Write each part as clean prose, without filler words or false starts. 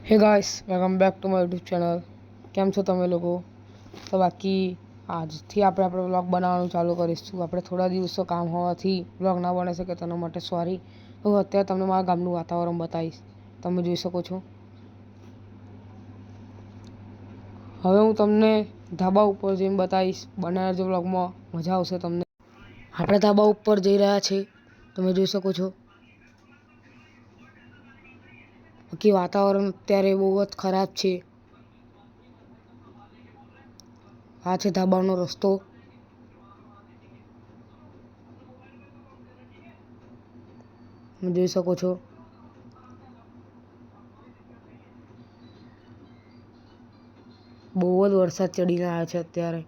હે guys, welcome back to my YouTube channel. કેમ છો તમે લોકો? તો બાકી આજથી આપણે આપણો વ્લોગ બનાવવાનું ચાલુ કરીશું. આપણે થોડા દિવસો કામ હોવાથી વ્લોગ ના બની શકે તેના માટે સોરી. હું અત્યારે તમને મારા ગામનું વાતાવરણ બતાવીશ. તમે જોઈ શકો છો. હવે હું તમને ધાબા ઉપર જઈને બતાવીશ. બનાવવા જે વ્લોગમાં મજા આવશે તમને. આપણે ધાબા ઉપર જઈ રહ્યા છીએ, તમે જોઈ શકો છો. બાકી વાતાવરણ અત્યારે બહુ જ ખરાબ છે. આ છે ધાબાનો રસ્તો. તમે જોઈ શકો છો. બહુ જ વરસાદ ચડીને આવ્યો છે અત્યારે.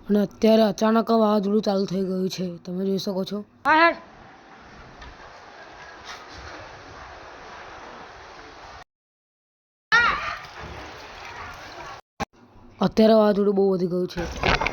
અને અત્યારે અચાનક વાવાઝોડું ચાલુ થઈ ગયું છે, તમે જોઈ શકો છો. અત્યારે વાવાઝોડું બહુ વધી ગયું છે.